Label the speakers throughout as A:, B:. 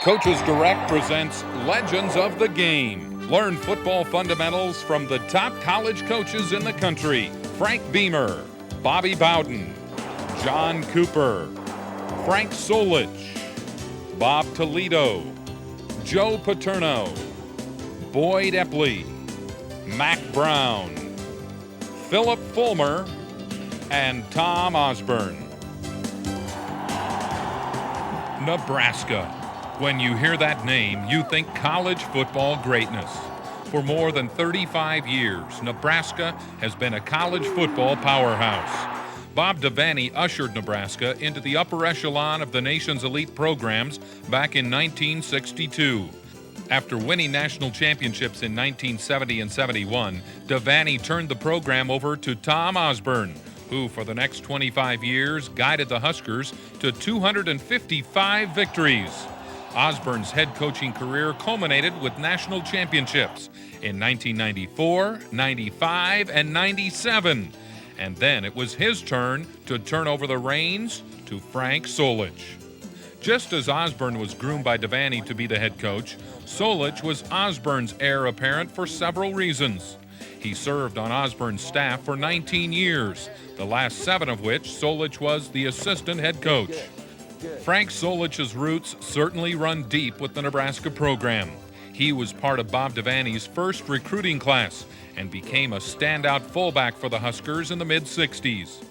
A: Coaches Direct presents Legends of the Game. Learn football fundamentals from the top college coaches in the country. Frank Beamer, Bobby Bowden, John Cooper, Frank Solich, Bob Toledo, Joe Paterno, Boyd Epley, Mac Brown, Philip Fulmer, and Tom Osborne. Nebraska. When you hear that name, you think college football greatness. For more than 35 years, Nebraska has been a college football powerhouse. Bob Devaney ushered Nebraska into the upper echelon of the nation's elite programs back in 1962. After winning national championships in 1970 and 71, Devaney turned the program over to Tom Osborne, who for the next 25 years guided the Huskers to 255 victories. Osborne's head coaching career culminated with national championships in 1994, 95, and 97. And then it was his turn to turn over the reins to Frank Solich. Just as Osborne was groomed by Devaney to be the head coach, Solich was Osborne's heir apparent for several reasons. He served on Osborne's staff for 19 years, the last 7 of which Solich was the assistant head coach. Frank Solich's roots certainly run deep with the Nebraska program. He was part of Bob Devaney's first recruiting class and became a standout fullback for the Huskers in the mid-60s.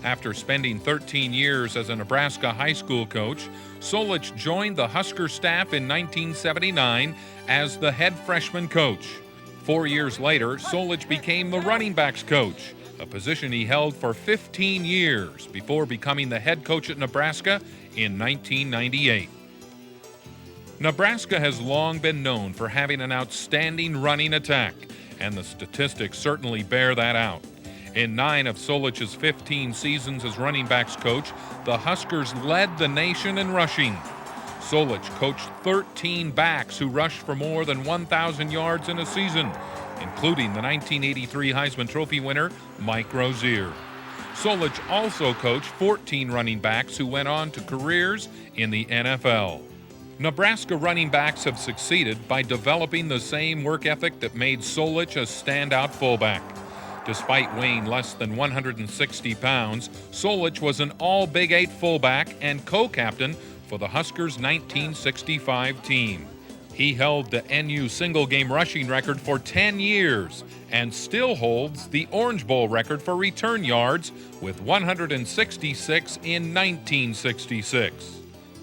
A: After spending 13 years as a Nebraska high school coach, Solich joined the Husker staff in 1979 as the head freshman coach. 4 years later, Solich became the running backs coach, a position he held for 15 years before becoming the head coach at Nebraska in 1998. Nebraska has long been known for having an outstanding running attack, and the statistics certainly bear that out. In 9 of Solich's 15 seasons as running backs coach, the Huskers led the nation in rushing. Solich coached 13 backs who rushed for more than 1,000 yards in a season, including the 1983 Heisman Trophy winner, Mike Rozier. Solich also coached 14 running backs who went on to careers in the NFL. Nebraska running backs have succeeded by developing the same work ethic that made Solich a standout fullback. Despite weighing less than 160 pounds, Solich was an all-Big 8 fullback and co-captain for the Huskers' 1965 team. He held the NU single-game rushing record for 10 years and still holds the Orange Bowl record for return yards with 166 in 1966.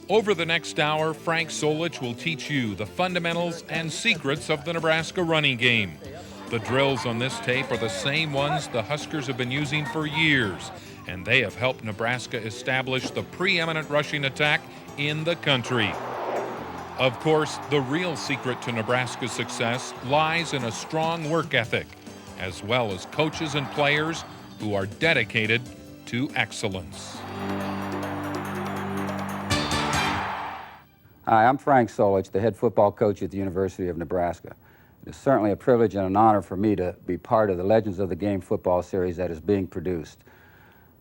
A: Over the next hour, Frank Solich will teach you the fundamentals and secrets of the Nebraska running game. The drills on this tape are the same ones the Huskers have been using for years, and they have helped Nebraska establish the preeminent rushing attack in the country. Of course, the real secret to Nebraska's success lies in a strong work ethic, as well as coaches and players who are dedicated to excellence.
B: Hi, I'm Frank Solich, the head football coach at the University of Nebraska. It is certainly a privilege and an honor for me to be part of the Legends of the Game football series that is being produced.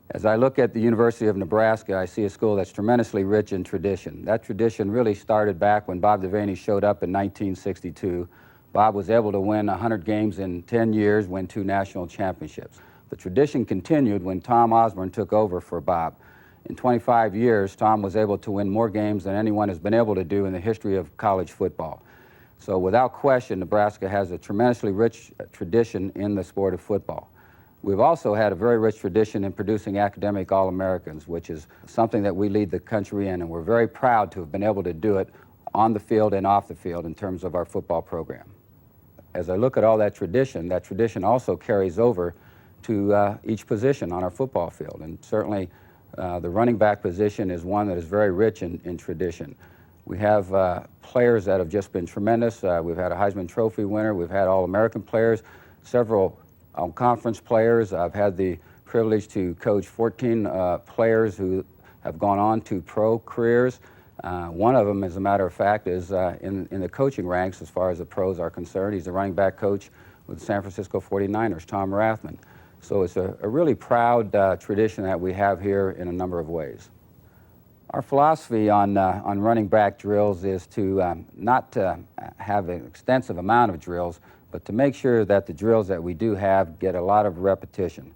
B: As I look at the University of Nebraska, I see a school that's tremendously rich in tradition. That tradition really started back when Bob Devaney showed up in 1962. Bob was able to win 100 games in 10 years, win 2 national championships. The tradition continued when Tom Osborne took over for Bob. In 25 years, Tom was able to win more games than anyone has been able to do in the history of college football. So without question, Nebraska has a tremendously rich tradition in the sport of football. We've also had a very rich tradition in producing academic All-Americans, which is something that we lead the country in, and we're very proud to have been able to do it on the field and off the field in terms of our football program. As I look at all that tradition also carries over to each position on our football field, and certainly the running back position is one that is very rich in tradition. We have players that have just been tremendous. We've had a Heisman Trophy winner, we've had All-American players, several conference players. I've had the privilege to coach 14 players who have gone on to pro careers. One of them, as a matter of fact, is in the coaching ranks as far as the pros are concerned. He's the running back coach with the San Francisco 49ers, Tom Rothman. So it's a really proud tradition that we have here in a number of ways. Our philosophy on running back drills is to not have an extensive amount of drills, but to make sure that the drills that we do have get a lot of repetition.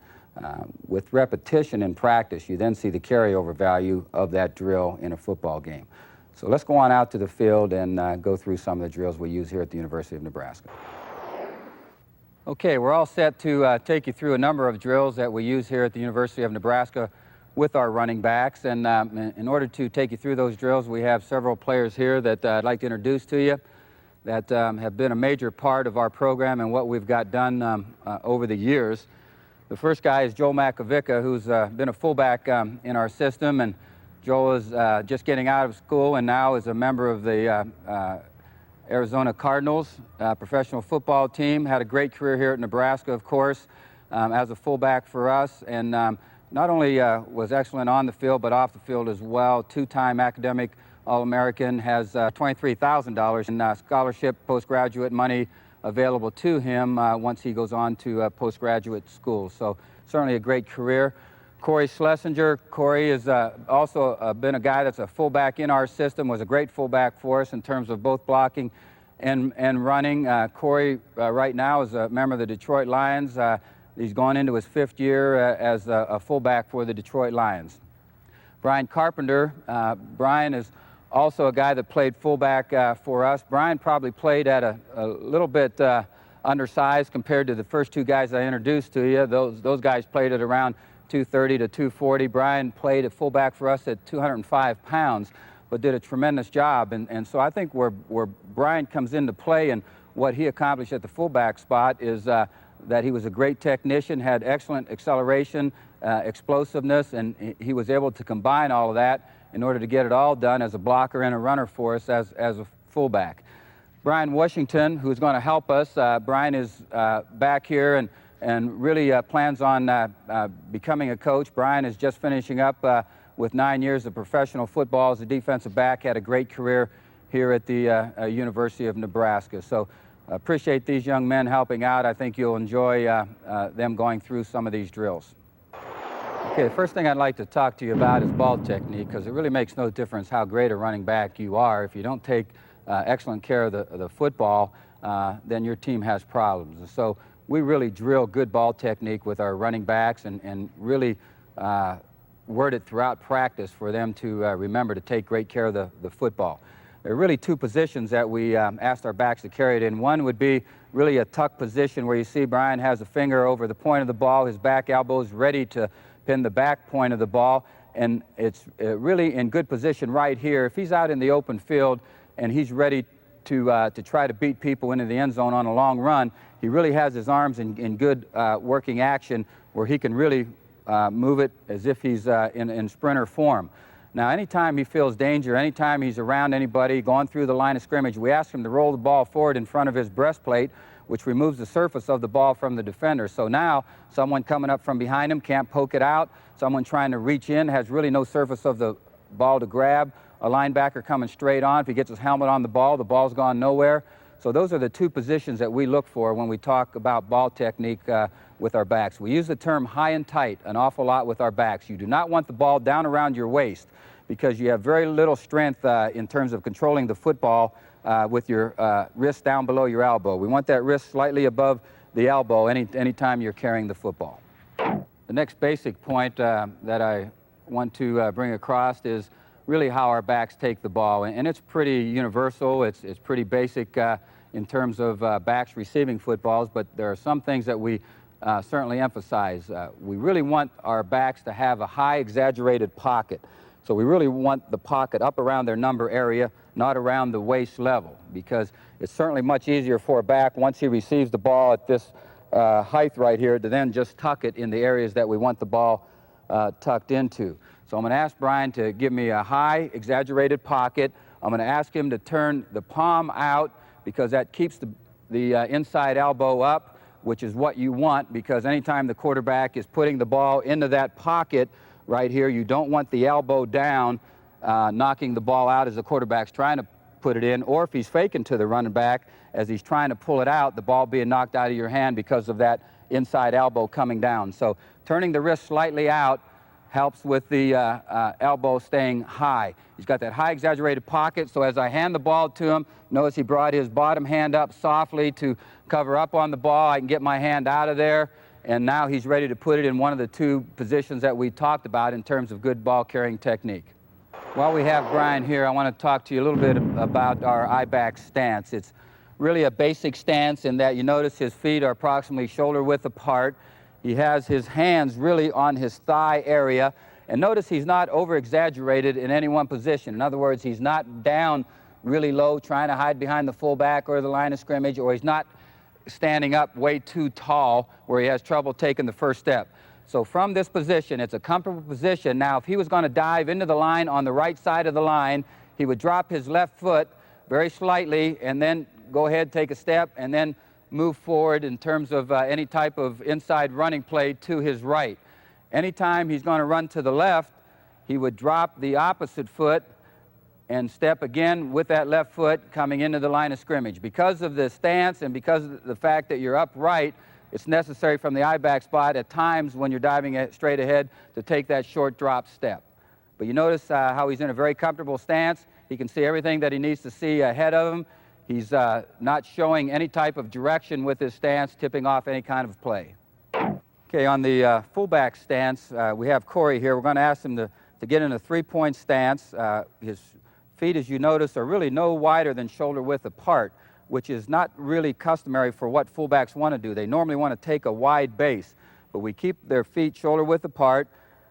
B: With repetition in practice, you then see the carryover value of that drill in a football game. So let's go on out to the field and go through some of the drills we use here at the University of Nebraska. Okay, we're all set to take you through a number of drills that we use here at the University of Nebraska with our running backs. And in order to take you through those drills, we have several players here that I'd like to introduce to you that have been a major part of our program and what we've got done over the years. The first guy is Joel Makika, who's been a fullback in our system. And Joel is just getting out of school and now is a member of the Arizona Cardinals professional football team. Had a great career here at Nebraska, of course, as a fullback for us. And not only was excellent on the field, but off the field as well. Two-time academic All-American, has $23,000 in scholarship postgraduate money available to him once he goes on to postgraduate school. So certainly a great career. Schlesinger. Corey has also been a guy that's a fullback in our system, was a great fullback for us in terms of both blocking and running. Corey right now is a member of the Detroit Lions. He's gone into his 5th year as a fullback for the Detroit Lions. Carpenter. Brian is also a guy that played fullback for us. Brian probably played at a little bit undersized compared to the first two guys I introduced to you. Those guys played at around 230 to 240. Brian played at fullback for us at 205 pounds, but did a tremendous job. And so I think where Brian comes into play and what he accomplished at the fullback spot is that he was a great technician, had excellent acceleration, explosiveness, and he was able to combine all of that in order to get it all done as a blocker and a runner for us as a fullback. Brian Washington, who's going to help us. Brian is back here and really plans on becoming a coach. Brian is just finishing up with 9 years of professional football as a defensive back, had a great career here at the University of Nebraska. So appreciate these young men helping out. I think you'll enjoy them going through some of these drills. Okay, the first thing I'd like to talk to you about is ball technique, because it really makes no difference how great a running back you are. If you don't take excellent care of the football, then your team has problems. And so we really drill good ball technique with our running backs and really word it throughout practice for them to remember to take great care of the football. There are really two positions that we asked our backs to carry it in. One would be really a tuck position where you see Brian has a finger over the point of the ball, his back elbow is ready to pin the back point of the ball, and it's really in good position right here. If he's out in the open field and he's ready to try to beat people into the end zone on a long run, he really has his arms in good working action where he can really move it as if he's in sprinter form. Now, anytime he feels danger, anytime he's around anybody going through the line of scrimmage, we ask him to roll the ball forward in front of his breastplate, which removes the surface of the ball from the defender. So now someone coming up from behind him can't poke it out. Someone trying to reach in has really no surface of the ball to grab. A linebacker coming straight on, if he gets his helmet on the ball's gone nowhere. So those are the two positions that we look for when we talk about ball technique with our backs. We use the term high and tight an awful lot with our backs. You do not want the ball down around your waist because you have very little strength in terms of controlling the football with your wrist down below your elbow. We want that wrist slightly above the elbow anytime you're carrying the football. The next basic point that I want to bring across is really how our backs take the ball, and it's pretty universal. It's pretty basic in terms of backs receiving footballs, but there are some things that we certainly emphasize. We really want our backs to have a high exaggerated pocket. So we really want the pocket up around their number area, not around the waist level, because it's certainly much easier for a back once he receives the ball at this height right here to then just tuck it in the areas that we want the ball tucked into. So I'm going to ask Brian to give me a high exaggerated pocket. I'm going to ask him to turn the palm out because that keeps the inside elbow up, which is what you want, because anytime the quarterback is putting the ball into that pocket right here, you don't want the elbow down, knocking the ball out as the quarterback's trying to put it in, or if he's faking to the running back as he's trying to pull it out, the ball being knocked out of your hand because of that inside elbow coming down. So turning the wrist slightly out helps with the elbow staying high. He's got that high exaggerated pocket, so as I hand the ball to him, notice he brought his bottom hand up softly to cover up on the ball. I can get my hand out of there, and now he's ready to put it in one of the two positions that we talked about in terms of good ball carrying technique. While we have Brian here, I want to talk to you a little bit about our I-back stance. It's really a basic stance in that you notice his feet are approximately shoulder width apart. He has his hands really on his thigh area, and notice he's not over-exaggerated in any one position. In other words, he's not down really low trying to hide behind the fullback or the line of scrimmage, or he's not standing up way too tall where he has trouble taking the first step. So from this position, it's a comfortable position. Now, if he was going to dive into the line on the right side of the line, he would drop his left foot very slightly and then go ahead, take a step, and then move forward in terms of any type of inside running play to his right. Anytime he's going to run to the left, he would drop the opposite foot and step again with that left foot coming into the line of scrimmage. Because of the stance and because of the fact that you're upright, it's necessary from the I-back spot at times when you're diving straight ahead to take that short drop step. But you notice how he's in a very comfortable stance. He can see everything that he needs to see ahead of him. He's not showing any type of direction with his stance, tipping off any kind of play. Okay, on the fullback stance, we have Corey here. We're going to ask him to get in a three-point stance. His feet, as you notice, are really no wider than shoulder width apart, which is not really customary for what fullbacks want to do. They normally want to take a wide base, but we keep their feet shoulder width apart.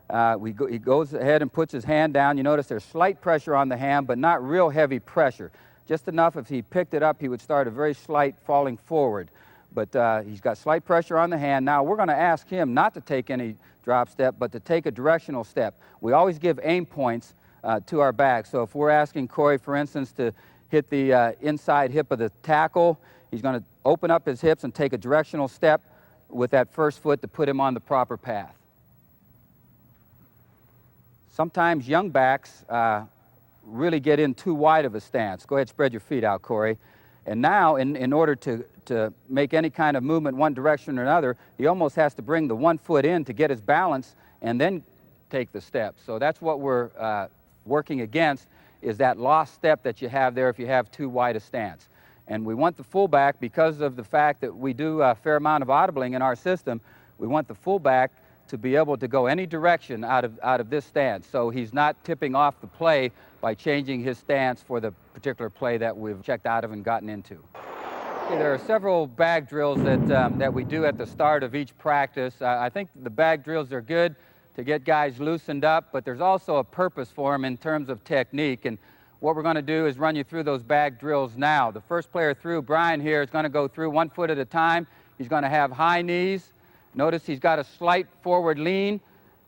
B: He goes ahead and puts his hand down. You notice there's slight pressure on the hand, but not real heavy pressure. Just enough if he picked it up, he would start a very slight falling forward. But he's got slight pressure on the hand. Now, we're going to ask him not to take any drop step, but to take a directional step. We always give aim points to our back. So if we're asking Corey, for instance, to hit the inside hip of the tackle, he's going to open up his hips and take a directional step with that first foot to put him on the proper path. Sometimes young backs really get in too wide of a stance. Go ahead, spread your feet out, Corey. And now, in order to make any kind of movement one direction or another, he almost has to bring the one foot in to get his balance and then take the step. So that's what we're working against, is that lost step that you have there if you have too wide a stance. And we want the fullback, because of the fact that we do a fair amount of audibling in our system, we want the fullback to be able to go any direction out of this stance. So he's not tipping off the play by changing his stance for the particular play that we've checked out of and gotten into. Okay, there are several bag drills that we do at the start of each practice. I think the bag drills are good to get guys loosened up, but there's also a purpose for them in terms of technique. And what we're going to do is run you through those bag drills now. The first player through, Brian here, is going to go through 1 foot at a time. He's going to have high knees. Notice he's got a slight forward lean.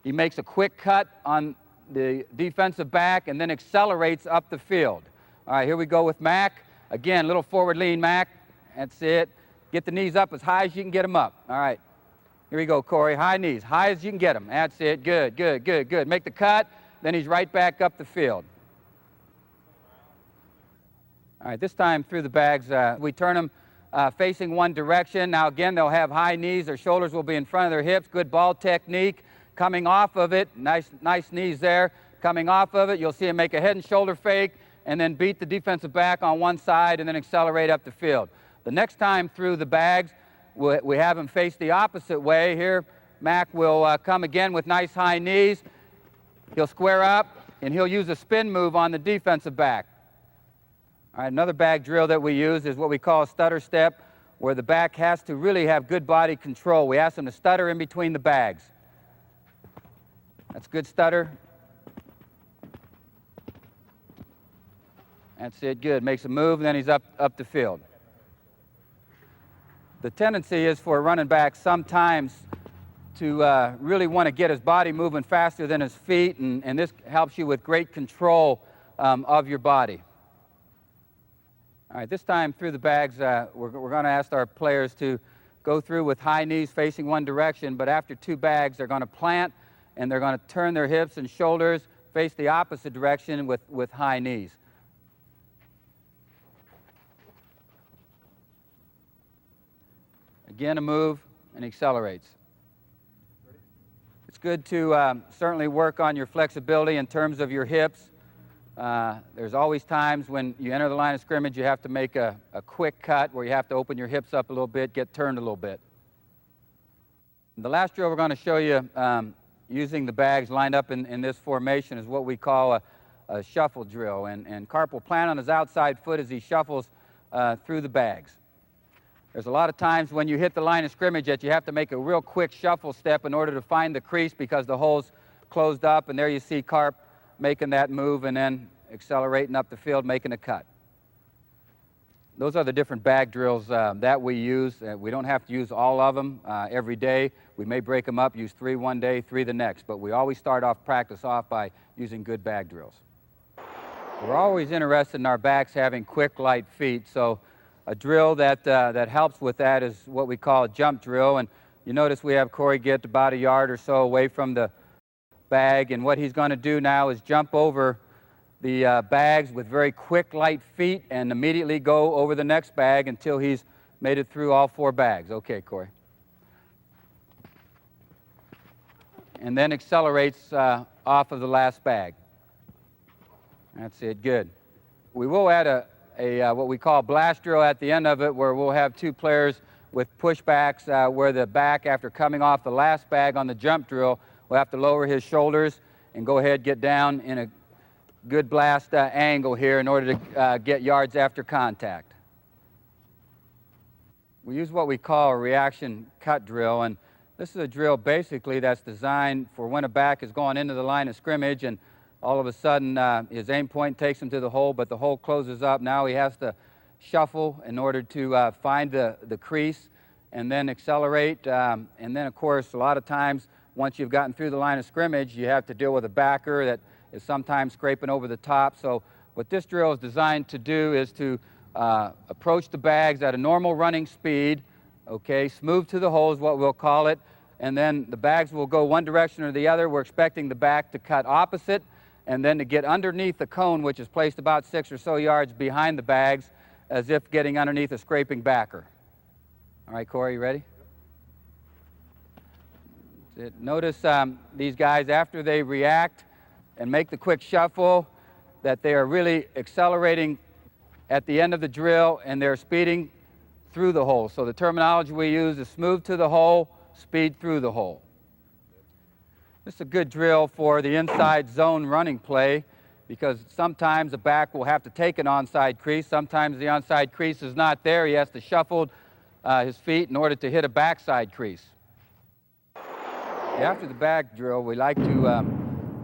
B: He makes a quick cut on the defensive back and then accelerates up the field. All right, here we go with Mac. Again, little forward lean, Mac. That's it. Get the knees up as high as you can get them up. All right. Here we go, Corey. High knees, high as you can get them. That's it. Good, good, good, good. Make the cut. Then he's right back up the field. All right, this time through the bags, we turn them facing one direction. Now, again, they'll have high knees. Their shoulders will be in front of their hips. Good ball technique. Coming off of it, nice knees there. Coming off of it, you'll see him make a head and shoulder fake and then beat the defensive back on one side and then accelerate up the field. The next time through the bags, we have him face the opposite way. Here, Mac will come again with nice high knees. He'll square up, and he'll use a spin move on the defensive back. All right, another bag drill that we use is what we call a stutter step, where the back has to really have good body control. We ask him to stutter in between the bags. That's good stutter. That's it, good. Makes a move, and then he's up the field. The tendency is for a running back sometimes to really want to get his body moving faster than his feet, and this helps you with great control of your body. All right, this time through the bags, we're going to ask our players to go through with high knees facing one direction, but after 2 bags, they're going to plant, and they're going to turn their hips and shoulders, face the opposite direction with high knees. Again, a move, and he accelerates. It's good to certainly work on your flexibility in terms of your hips. There's always times when you enter the line of scrimmage, you have to make a quick cut where you have to open your hips up a little bit, get turned a little bit. The last drill we're going to show you using the bags lined up in this formation is what we call a shuffle drill. And Carp will plant on his outside foot as he shuffles through the bags. There's a lot of times when you hit the line of scrimmage that you have to make a real quick shuffle step in order to find the crease because the hole's closed up, and there you see Carp making that move and then accelerating up the field, making a cut. Those are the different bag drills that we use. We don't have to use all of them every day. We may break them up, use 3 one day, 3 the next, but we always start off practice off by using good bag drills. We're always interested in our backs having quick, light feet, so a drill that helps with that is what we call a jump drill. And you notice we have Corey get about 1 yard or so away from the bag, and what he's going to do now is jump over the bags with very quick, light feet and immediately go over the next bag until he's made it through all 4 bags. Okay, Corey. And then accelerates off of the last bag. That's it, good. We will add a what we call blast drill at the end of it, where we'll have 2 players with pushbacks where the back, after coming off the last bag on the jump drill, will have to lower his shoulders and go ahead, get down in a good blast angle here in order to get yards after contact. We use what we call a reaction cut drill, and this is a drill basically that's designed for when a back is going into the line of scrimmage and all of a sudden his aim point takes him to the hole, but the hole closes up. Now he has to shuffle in order to find the crease and then accelerate. And then, of course, a lot of times once you've gotten through the line of scrimmage, you have to deal with a backer that is sometimes scraping over the top. So what this drill is designed to do is to approach the bags at a normal running speed, okay, smooth to the hole is what we'll call it, and then the bags will go one direction or the other. We're expecting the back to cut opposite and then to get underneath the cone, which is placed about 6 or so yards behind the bags, as if getting underneath a scraping backer. All right, Corey, you ready? Notice these guys, after they react and make the quick shuffle, that they are really accelerating at the end of the drill and they're speeding through the hole. So the terminology we use is smooth to the hole, speed through the hole. This is a good drill for the inside zone running play because sometimes the back will have to take an onside crease. Sometimes the onside crease is not there. He has to shuffle his feet in order to hit a backside crease. After the back drill, we like to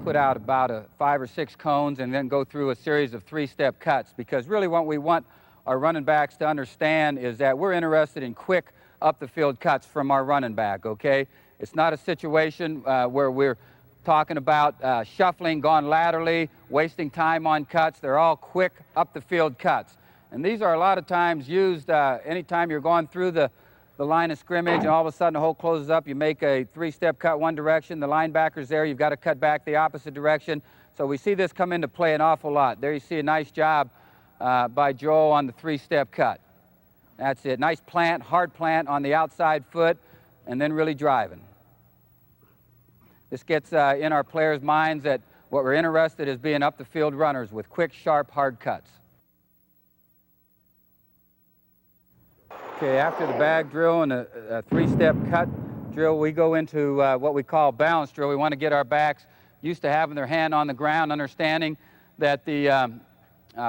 B: put out about 5 or 6 cones and then go through a series of 3-step cuts, because really what we want our running backs to understand is that we're interested in quick up the field cuts from our running back, okay? It's not a situation where we're talking about shuffling, gone laterally, wasting time on cuts. They're all quick up the field cuts. And these are a lot of times used anytime you're going through the line of scrimmage and all of a sudden the hole closes up, you make a 3-step cut one direction, the linebacker's there, you've got to cut back the opposite direction. So we see this come into play an awful lot. There you see a nice job by Joel on the 3-step cut. That's it. Nice plant, hard plant on the outside foot, and then really driving. This gets in our players' minds that what we're interested in is being up the field runners with quick, sharp, hard cuts. Okay, after the bag drill and a 3-step cut drill, we go into what we call balance drill. We want to get our backs used to having their hand on the ground, understanding that the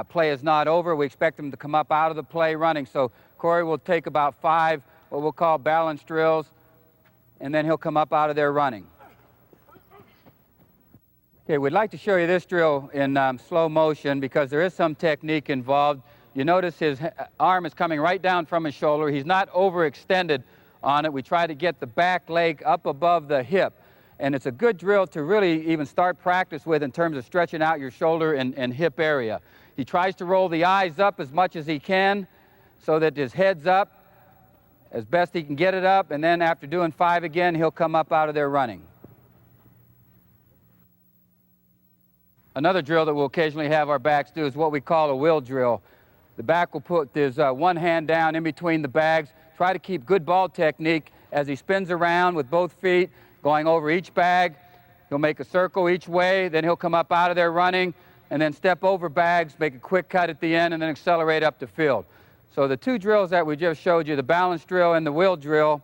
B: play is not over. We expect them to come up out of the play running. So Corey will take about 5 what we'll call balance drills, and then he'll come up out of there running. Okay, we'd like to show you this drill in slow motion because there is some technique involved. You notice his arm is coming right down from his shoulder. He's not overextended on it. We try to get the back leg up above the hip. And it's a good drill to really even start practice with in terms of stretching out your shoulder and hip area. He tries to roll the eyes up as much as he can so that his head's up as best he can get it up. And then after doing 5 again, he'll come up out of there running. Another drill that we'll occasionally have our backs do is what we call a will drill. The back will put his one hand down in between the bags, try to keep good ball technique as he spins around with both feet, going over each bag, He'll make a circle each way, then he'll come up out of there running, and then step over bags, make a quick cut at the end, and then accelerate up the field. So the two drills that we just showed you, the balance drill and the wheel drill,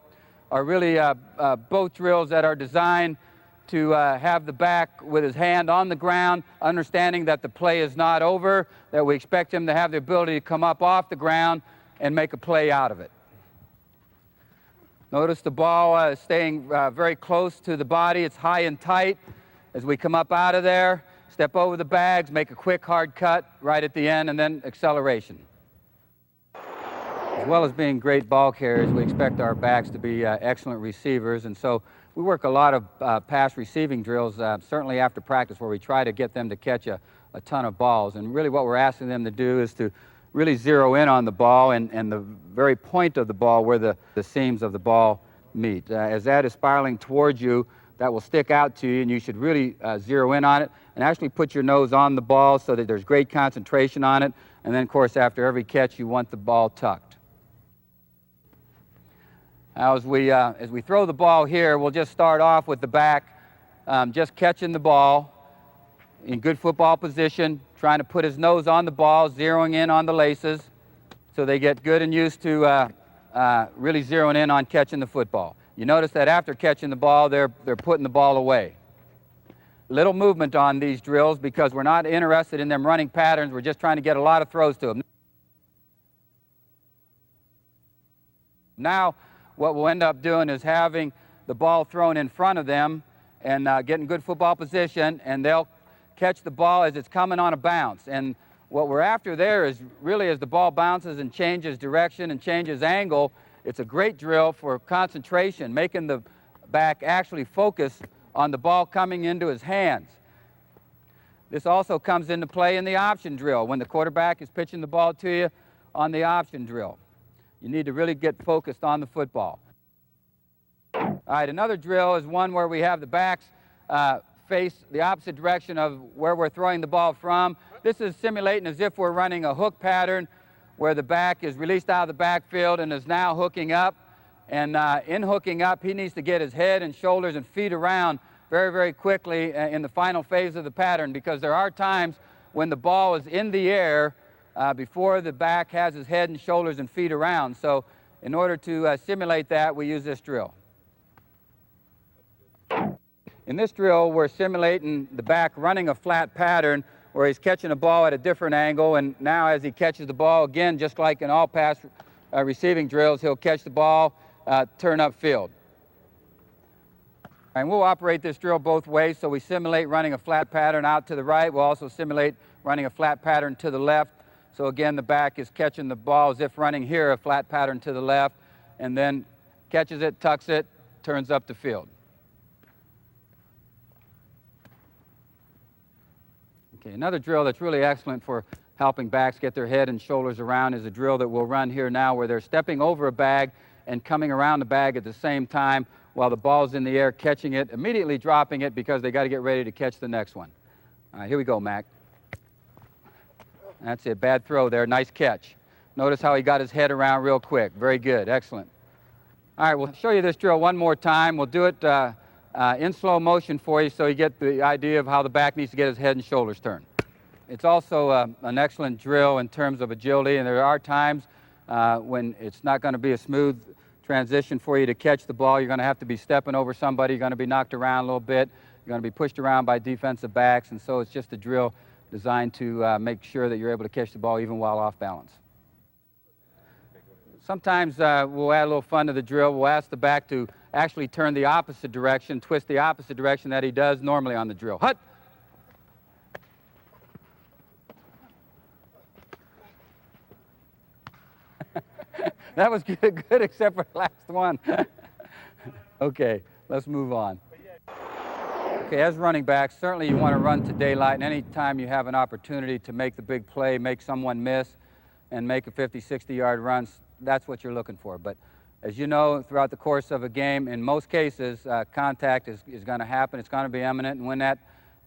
B: are really both drills that are designed to have the back with his hand on the ground, understanding that the play is not over, that we expect him to have the ability to come up off the ground and make a play out of it. Notice the ball is staying very close to the body. It's high and tight. As we come up out of there, step over the bags, make a quick hard cut right at the end, and then acceleration. As well as being great ball carriers, we expect our backs to be excellent receivers, and so we work a lot of pass receiving drills, certainly after practice, where we try to get them to catch a ton of balls. And really what we're asking them to do is to really zero in on the ball and the very point of the ball where the seams of the ball meet. As that is spiraling towards you, that will stick out to you, and you should really zero in on it and actually put your nose on the ball so that there's great concentration on it. And then, of course, after every catch, you want the ball tucked. Now, as we throw the ball here, we'll just start off with the back just catching the ball in good football position, trying to put his nose on the ball, zeroing in on the laces so they get good and used to really zeroing in on catching the football. You notice that after catching the ball, they're putting the ball away. Little movement on these drills because we're not interested in them running patterns. We're just trying to get a lot of throws to them. Now, what we'll end up doing is having the ball thrown in front of them and getting good football position, and they'll catch the ball as it's coming on a bounce. And what we're after there is really as the ball bounces and changes direction and changes angle, it's a great drill for concentration, making the back actually focus on the ball coming into his hands. This also comes into play in the option drill when the quarterback is pitching the ball to you on the option drill. You need to really get focused on the football. All right, another drill is one where we have the backs face the opposite direction of where we're throwing the ball from. This is simulating as if we're running a hook pattern where the back is released out of the backfield and is now hooking up. And in hooking up, he needs to get his head and shoulders and feet around very, very quickly in the final phase of the pattern, because there are times when the ball is in the air before the back has his head and shoulders and feet around. So in order to simulate that, we use this drill. In this drill, we're simulating the back running a flat pattern where he's catching a ball at a different angle, and now as he catches the ball, again, just like in all pass receiving drills, he'll catch the ball, turn upfield. And we'll operate this drill both ways, so we simulate running a flat pattern out to the right. We'll also simulate running a flat pattern to the left. So again, the back is catching the ball as if running here, a flat pattern to the left, and then catches it, tucks it, turns up the field. Okay, another drill that's really excellent for helping backs get their head and shoulders around is a drill that we'll run here now where they're stepping over a bag and coming around the bag at the same time while the ball's in the air, catching it, immediately dropping it because they got to get ready to catch the next one. All right, here we go, Mac. That's it, bad throw there, nice catch. Notice how he got his head around real quick. Very good, excellent. All right, we'll show you this drill one more time. We'll do it in slow motion for you so you get the idea of how the back needs to get his head and shoulders turned. It's also an excellent drill in terms of agility, and there are times when it's not going to be a smooth transition for you to catch the ball. You're going to have to be stepping over somebody. You're going to be knocked around a little bit. You're going to be pushed around by defensive backs, and so it's just a drill designed to make sure that you're able to catch the ball even while off balance. Sometimes we'll add a little fun to the drill. We'll ask the back to actually turn the opposite direction, twist the opposite direction that he does normally on the drill. Hut! That was good except for the last one. Okay, let's move on. Okay, as running backs, certainly you want to run to daylight, and any time you have an opportunity to make the big play, make someone miss, and make a 50, 60-yard run, that's what you're looking for. But as you know, throughout the course of a game, in most cases, contact is going to happen. It's going to be imminent, and when that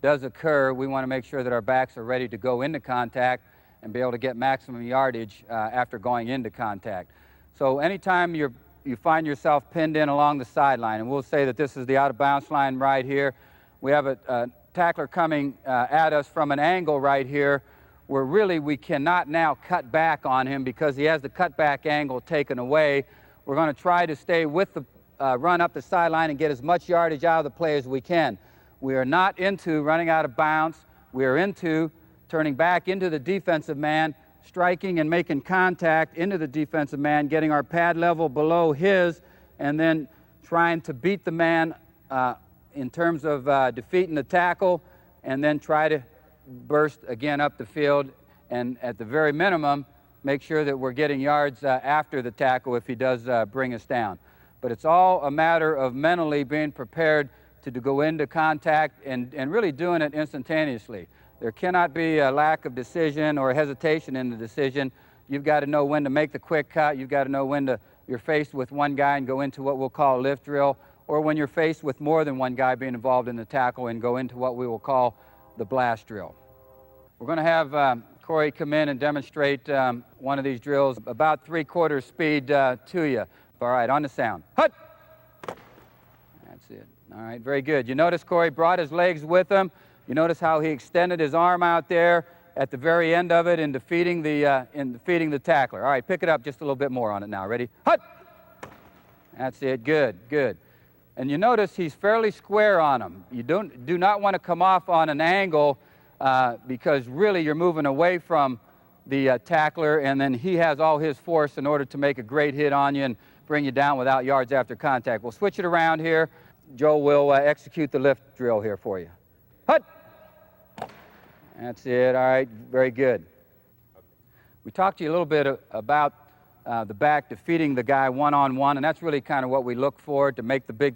B: does occur, we want to make sure that our backs are ready to go into contact and be able to get maximum yardage after going into contact. So anytime you find yourself pinned in along the sideline, and we'll say that this is the out-of-bounds line right here, we have a tackler coming at us from an angle right here where really we cannot now cut back on him because he has the cutback angle taken away. We're going to try to stay with the run up the sideline and get as much yardage out of the play as we can. We are not into running out of bounds. We are into turning back into the defensive man, striking and making contact into the defensive man, getting our pad level below his, and then trying to beat the man in terms of defeating the tackle, and then try to burst again up the field, and at the very minimum, make sure that we're getting yards after the tackle if he does bring us down. But it's all a matter of mentally being prepared to go into contact and really doing it instantaneously. There cannot be a lack of decision or hesitation in the decision. You've got to know when to make the quick cut. You've got to know when you're faced with one guy and go into what we'll call a lift drill, or when you're faced with more than one guy being involved in the tackle and go into what we will call the blast drill. We're going to have Corey come in and demonstrate one of these drills about 3/4 speed to you. All right, on the sound. Hut! That's it. All right, very good. You notice Corey brought his legs with him. You notice how he extended his arm out there at the very end of it in defeating the tackler. All right, pick it up just a little bit more on it now. Ready? Hut! That's it. Good, good. And you notice he's fairly square on him. You do not want to come off on an angle because really you're moving away from the tackler, and then he has all his force in order to make a great hit on you and bring you down without yards after contact. We'll switch it around here. Joe will execute the lift drill here for you. Hut! That's it. All right, very good. We talked to you a little bit about the back defeating the guy one-on-one, and that's really kind of what we look for, to make the big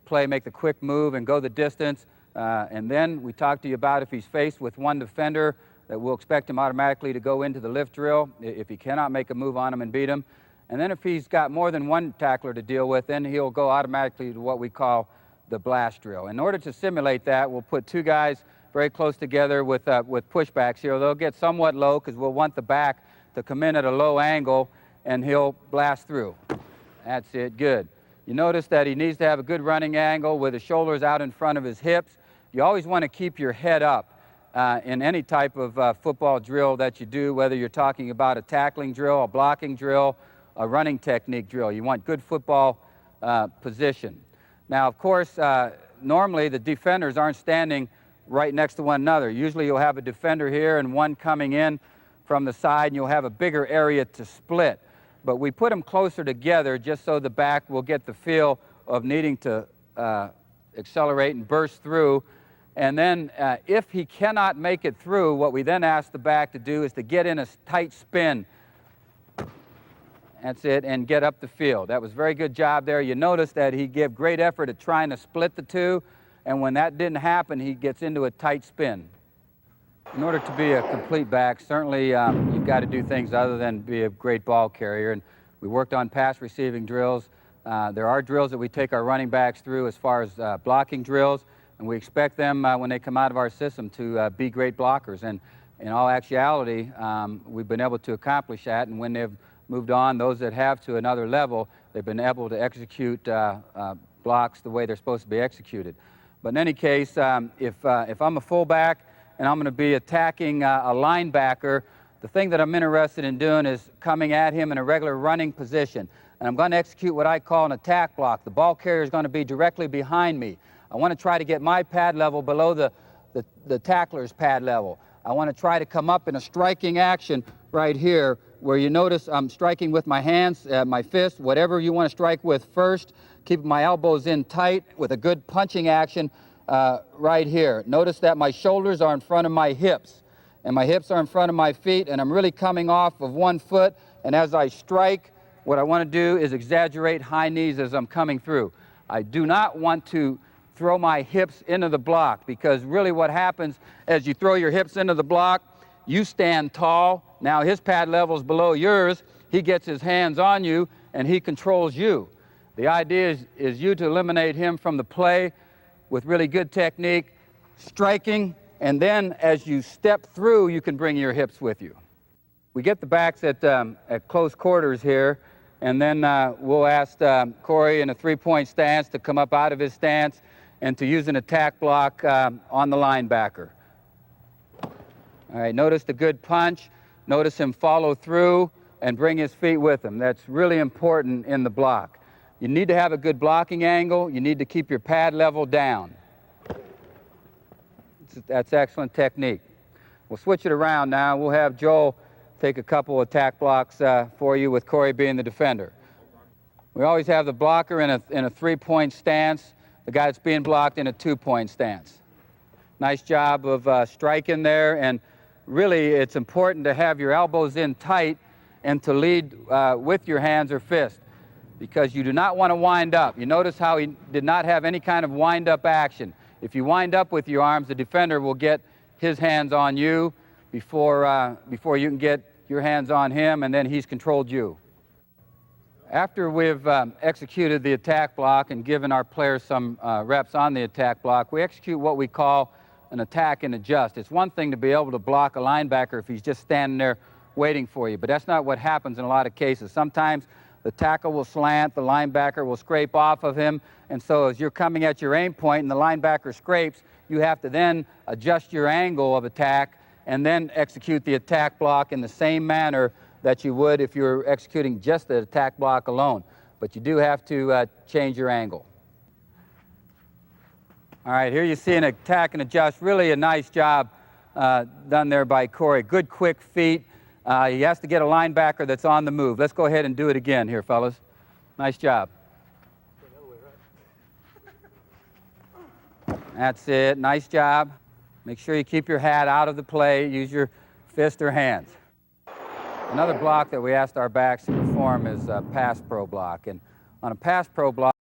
B: play, make the quick move, and go the distance. And then we talked to you about if he's faced with one defender, that we'll expect him automatically to go into the lift drill if he cannot make a move on him and beat him. And then if he's got more than one tackler to deal with, then he'll go automatically to what we call the blast drill. In order to simulate that, we'll put two guys very close together with pushbacks here. They'll get somewhat low because we'll want the back to come in at a low angle, and he'll blast through. That's it, good. You notice that he needs to have a good running angle with his shoulders out in front of his hips. You always want to keep your head up in any type of football drill that you do, whether you're talking about a tackling drill, a blocking drill, a running technique drill. You want good football position. Now, of course, normally the defenders aren't standing right next to one another. Usually you'll have a defender here and one coming in from the side, and you'll have a bigger area to split. But we put them closer together just so the back will get the feel of needing to accelerate and burst through. And then if he cannot make it through, what we then ask the back to do is to get in a tight spin. That's it, and get up the field. That was a very good job there. You notice that he gave great effort at trying to split the two, and when that didn't happen, he gets into a tight spin. In order to be a complete back, certainly you've got to do things other than be a great ball carrier. And we worked on pass receiving drills. There are drills that we take our running backs through as far as blocking drills, and we expect them when they come out of our system to be great blockers. And in all actuality, we've been able to accomplish that, and when they've moved on, those that have to another level, they've been able to execute blocks the way they're supposed to be executed. But in any case, if I'm a fullback and I'm going to be attacking a linebacker, the thing that I'm interested in doing is coming at him in a regular running position. And I'm going to execute what I call an attack block. The ball carrier is going to be directly behind me. I want to try to get my pad level below the tackler's pad level. I want to try to come up in a striking action right here, where you notice I'm striking with my hands, my fist, whatever you want to strike with first, keeping my elbows in tight with a good punching action right here. Notice that my shoulders are in front of my hips, and my hips are in front of my feet, and I'm really coming off of one foot, and as I strike, what I want to do is exaggerate high knees as I'm coming through. I do not want to throw my hips into the block, because really what happens as you throw your hips into the block, you stand tall. Now his pad level is below yours. He gets his hands on you, and he controls you. The idea is you to eliminate him from the play with really good technique, striking, and then as you step through, you can bring your hips with you. We get the backs at close quarters here, and then we'll ask Corey in a three-point stance to come up out of his stance and to use an attack block on the linebacker. All right, notice the good punch. Notice him follow through and bring his feet with him. That's really important in the block. You need to have a good blocking angle. You need to keep your pad level down. That's excellent technique. We'll switch it around now. We'll have Joel take a couple attack blocks for you, with Corey being the defender. We always have the blocker in a three-point stance, the guy that's being blocked in a two-point stance. Nice job of striking there, and really it's important to have your elbows in tight and to lead with your hands or fist, because you do not want to wind up. You notice how he did not have any kind of wind-up action. If you wind up with your arms, the defender will get his hands on you before you can get your hands on him, and then he's controlled you. After we've executed the attack block and given our players some reps on the attack block, we execute what we call an attack and adjust. It's one thing to be able to block a linebacker if he's just standing there waiting for you, but that's not what happens in a lot of cases. Sometimes the tackle will slant, the linebacker will scrape off of him, and so as you're coming at your aim point and the linebacker scrapes, you have to then adjust your angle of attack and then execute the attack block in the same manner that you would if you were executing just the attack block alone. But you do have to change your angle. All right, here you see an attack and adjust. Really a nice job done there by Corey. Good quick feet. He has to get a linebacker that's on the move. Let's go ahead and do it again here, fellas. Nice job. That's it. Nice job. Make sure you keep your hat out of the play. Use your fist or hands. Another block that we asked our backs to perform is a pass pro block. And on a pass pro block,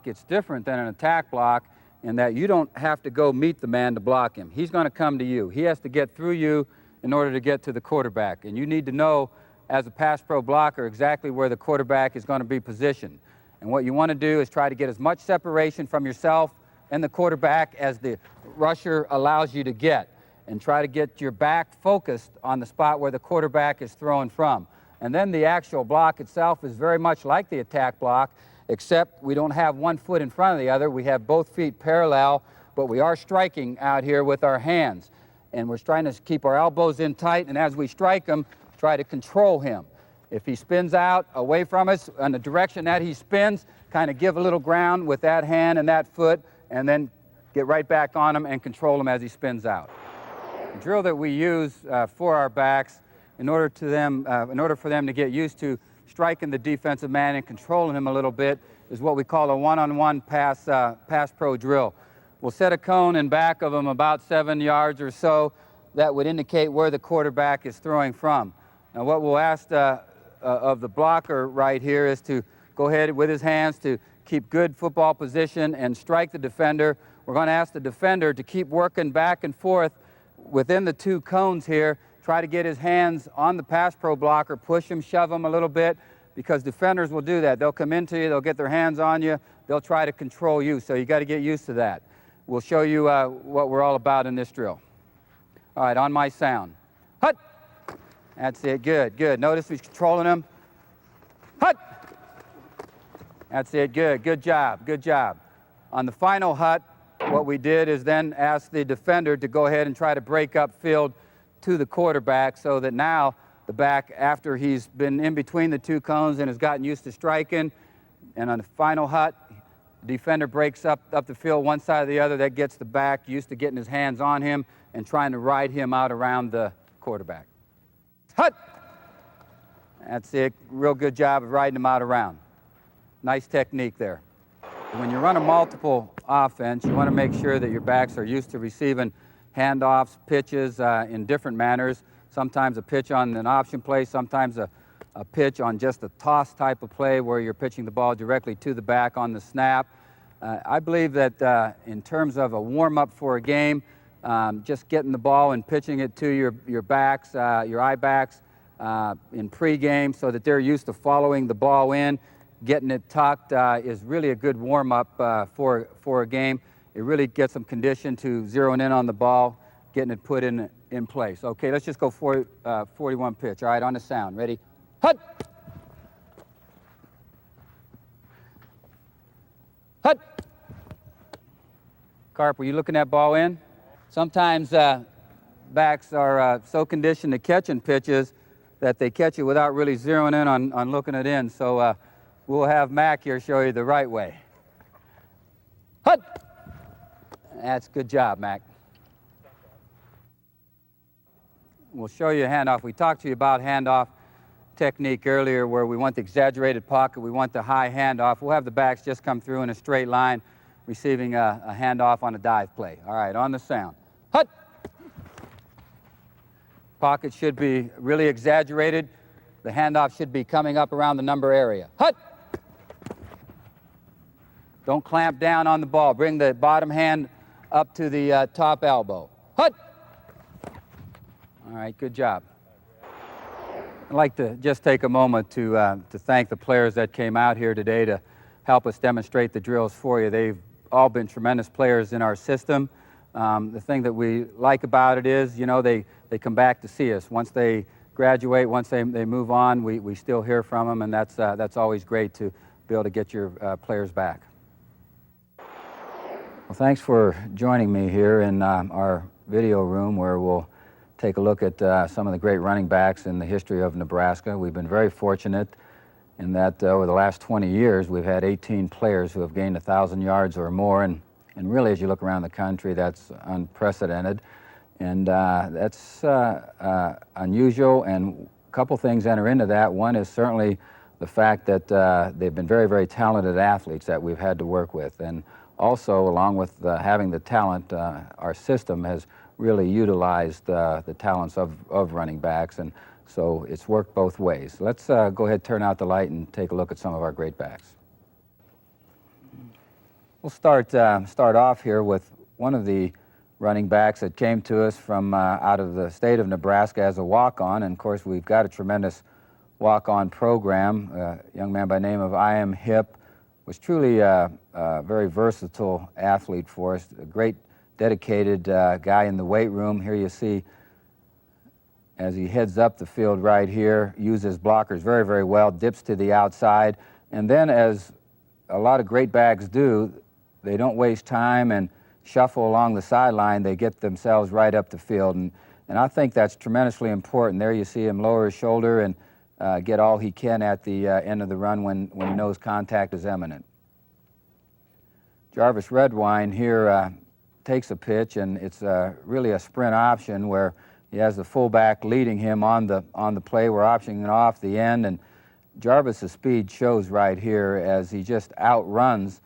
B: it's different than an attack block in that you don't have to go meet the man to block him. He's going to come to you. He has to get through you in order to get to the quarterback. And you need to know, as a pass pro blocker, exactly where the quarterback is going to be positioned. And what you want to do is try to get as much separation from yourself and the quarterback as the rusher allows you to get, and try to get your back focused on the spot where the quarterback is throwing from. And then the actual block itself is very much like the attack block, except we don't have one foot in front of the other. We have both feet parallel, but we are striking out here with our hands. And we're trying to keep our elbows in tight, and as we strike him, try to control him. If he spins out away from us in the direction that he spins, kind of give a little ground with that hand and that foot, and then get right back on him and control him as he spins out. The drill that we use for our backs in order for them to get used to striking the defensive man and controlling him a little bit is what we call a one-on-one pass pro drill. We'll set a cone in back of him about 7 yards or so that would indicate where the quarterback is throwing from. Now what we'll ask of the blocker right here is to go ahead with his hands to keep good football position and strike the defender. We're going to ask the defender to keep working back and forth within the two cones here, try to get his hands on the pass pro blocker, push him, shove him a little bit, because defenders will do that. They'll come into you, they'll get their hands on you, they'll try to control you, so you got to get used to that. We'll show you what we're all about in this drill. All right, on my sound. Hut! That's it, good, good. Notice he's controlling him. Hut! That's it, good job, good job. On the final hut, what we did is then ask the defender to go ahead and try to break up field to the quarterback, so that now the back, after he's been in between the two cones and has gotten used to striking, and on the final hut, the defender breaks up the field one side or the other. That gets the back used to getting his hands on him and trying to ride him out around the quarterback. Hut! That's it, real good job of riding him out around. Nice technique there. When you run a multiple offense, you want to make sure that your backs are used to receiving handoffs, pitches in different manners. Sometimes a pitch on an option play, sometimes a pitch on just a toss type of play where you're pitching the ball directly to the back on the snap. I believe that in terms of a warm-up for a game, just getting the ball and pitching it to your backs, your eye backs in pregame, so that they're used to following the ball in, getting it tucked is really a good warm-up for a game. It really gets them conditioned to zeroing in on the ball, getting it put in place. Okay, let's just go 41 pitch. All right, on the sound. Ready? Hut! Hut! Carp, were you looking that ball in? Sometimes backs are so conditioned to catching pitches that they catch it without really zeroing in on looking it in. So we'll have Mac here show you the right way. Hut! That's good job, Mac. We'll show you a handoff. We talked to you about handoff technique earlier where we want the exaggerated pocket, we want the high handoff. We'll have the backs just come through in a straight line, receiving a handoff on a dive play. All right, on the sound. Hut! Pocket should be really exaggerated. The handoff should be coming up around the number area. Hut! Don't clamp down on the ball. Bring the bottom hand up to the top elbow. Hut! All right, good job. I'd like to just take a moment to thank the players that came out here today to help us demonstrate the drills for you. They've all been tremendous players in our system. The thing that we like about it is, you know, they come back to see us. Once they graduate, once they move on, we still hear from them, and that's always great to be able to get your players back. Well, thanks for joining me here in our video room where we'll take a look at some of the great running backs in the history of Nebraska. We've been very fortunate in that over the last 20 years, we've had 18 players who have gained 1,000 yards or more, and really, as you look around the country, that's unprecedented, and that's unusual, and a couple things enter into that. One is certainly the fact that they've been very, very talented athletes that we've had to work with, and also, along with having the talent, our system has really utilized the talents of running backs, and so it's worked both ways. Let's go ahead, turn out the light, and take a look at some of our great backs. We'll start off here with one of the running backs that came to us from out of the state of Nebraska as a walk-on, and of course we've got a tremendous walk-on program. A young man by the name of Isiah Hipp was truly a very versatile athlete for us, a great dedicated guy in the weight room. Here you see as he heads up the field right here, uses blockers very, very well, dips to the outside, and then as a lot of great backs do, they don't waste time and shuffle along the sideline. They get themselves right up the field, and I think that's tremendously important. There you see him lower his shoulder and get all he can at the end of the run when he knows contact is imminent. Jarvis Redwine here takes a pitch, and it's really a sprint option where he has the fullback leading him on the play. We're optioning it off the end, and Jarvis's speed shows right here as he just outruns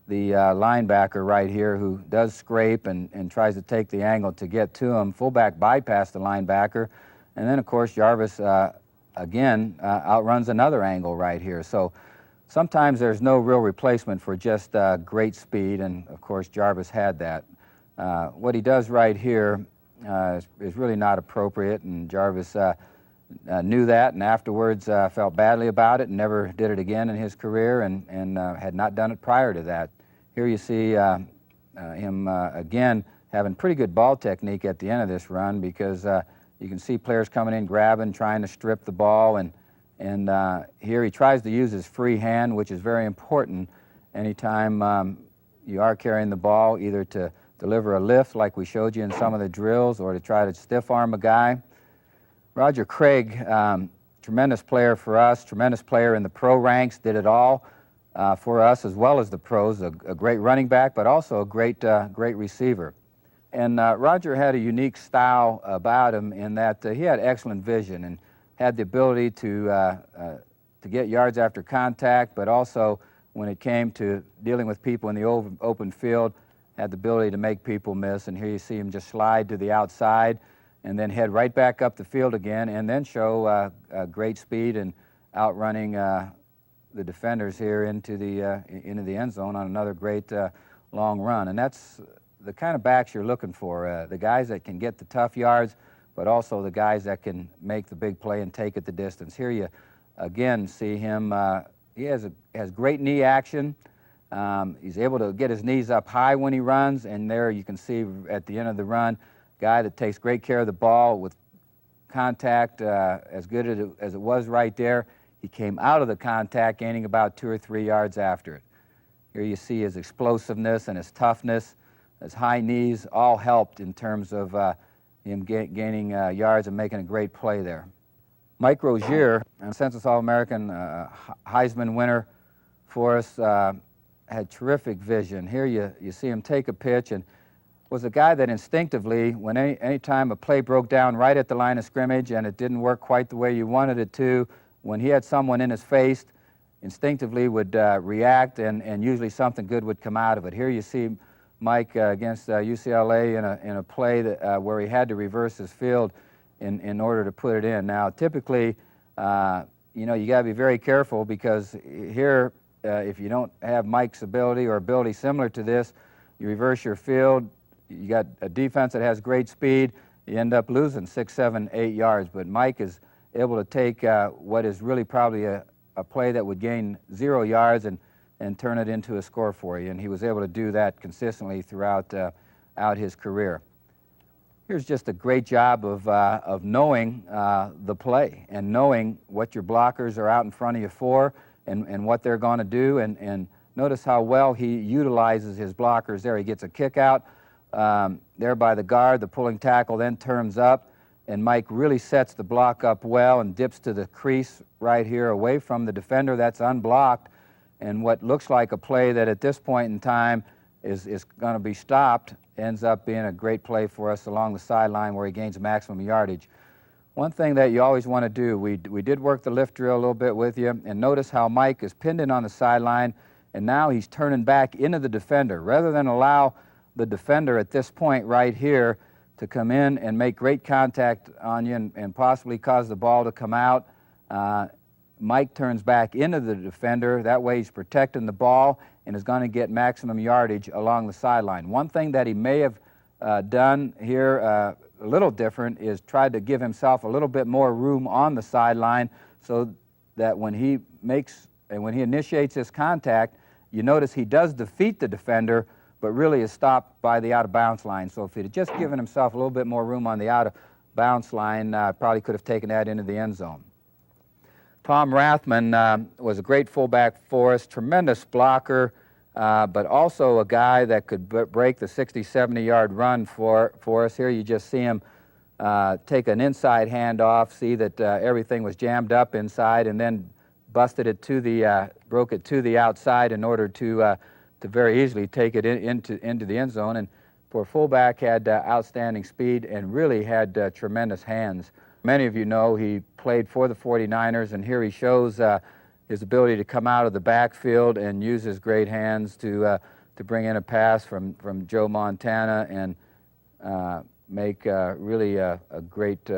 B: the linebacker right here, who does scrape and tries to take the angle to get to him. Fullback bypassed the linebacker, and then of course Jarvis again outruns another angle right here. So sometimes there's no real replacement for just great speed, and of course Jarvis had that. What he does right here is really not appropriate, and Jarvis knew that, and afterwards felt badly about it and never did it again in his career, and had not done it prior to that. Here you see him again having pretty good ball technique at the end of this run, because you can see players coming in, grabbing, trying to strip the ball, and here he tries to use his free hand, which is very important anytime you are carrying the ball, either to deliver a lift like we showed you in some of the drills, or to try to stiff arm a guy. Roger Craig, tremendous player for us, tremendous player in the pro ranks, did it all for us as well as the pros, a great running back, but also a great receiver. And Roger had a unique style about him in that he had excellent vision and had the ability to get yards after contact, but also when it came to dealing with people in the open field, had the ability to make people miss. And here you see him just slide to the outside and then head right back up the field again, and then show great speed and outrunning the defenders here into the end zone on another great long run. And that's the kind of backs you're looking for, the guys that can get the tough yards, but also the guys that can make the big play and take it the distance. Here you again see him, he has great knee action. He's able to get his knees up high when he runs, and there you can see at the end of the run, guy that takes great care of the ball with contact as good as it was right there. He came out of the contact gaining about 2 or 3 yards after it. Here you see his explosiveness and his toughness, his high knees, all helped in terms of him gaining yards and making a great play there. Mike Rozier, a Census All-American, Heisman winner for us, had terrific vision. Here you see him take a pitch, and was a guy that instinctively, when any time a play broke down right at the line of scrimmage and it didn't work quite the way you wanted it to, when he had someone in his face, instinctively would react, and usually something good would come out of it. Here you see Mike against UCLA in a play that, where he had to reverse his field in order to put it in. Now, typically, you know, you got to be very careful, because here, if you don't have Mike's ability or ability similar to this, you reverse your field, you got a defense that has great speed, you end up losing 6, 7, 8 yards. But Mike is able to take what is really probably a play that would gain 0 yards and turn it into a score for you. And he was able to do that consistently throughout out his career. Here's just a great job of knowing the play and knowing what your blockers are out in front of you for and what they're going to do. And notice how well he utilizes his blockers there. He gets a kick out there by the guard. The pulling tackle then turns up, and Mike really sets the block up well and dips to the crease right here away from the defender that's unblocked. And what looks like a play that at this point in time is going to be stopped ends up being a great play for us along the sideline where he gains maximum yardage. One thing that you always want to do, we did work the lift drill a little bit with you, and notice how Mike is pinned in on the sideline, and now he's turning back into the defender. Rather than allow the defender at this point right here to come in and make great contact on you and possibly cause the ball to come out, Mike turns back into the defender. That way he's protecting the ball and is going to get maximum yardage along the sideline. One thing that he may have done here a little different is tried to give himself a little bit more room on the sideline, so that when he initiates his contact, you notice he does defeat the defender, but really is stopped by the out-of-bounds line. So if he had just given himself a little bit more room on the out-of-bounds line, probably could have taken that into the end zone. Tom Rothman was a great fullback for us, tremendous blocker, but also a guy that could break the 60, 70-yard run for us. Here you just see him take an inside handoff, see that everything was jammed up inside, and then busted it to the, broke it to the outside in order to very easily take it into the end zone. And for a fullback, had outstanding speed and really had tremendous hands. Many of you know he played for the 49ers, and here he shows his ability to come out of the backfield and use his great hands to bring in a pass from Joe Montana and make really a great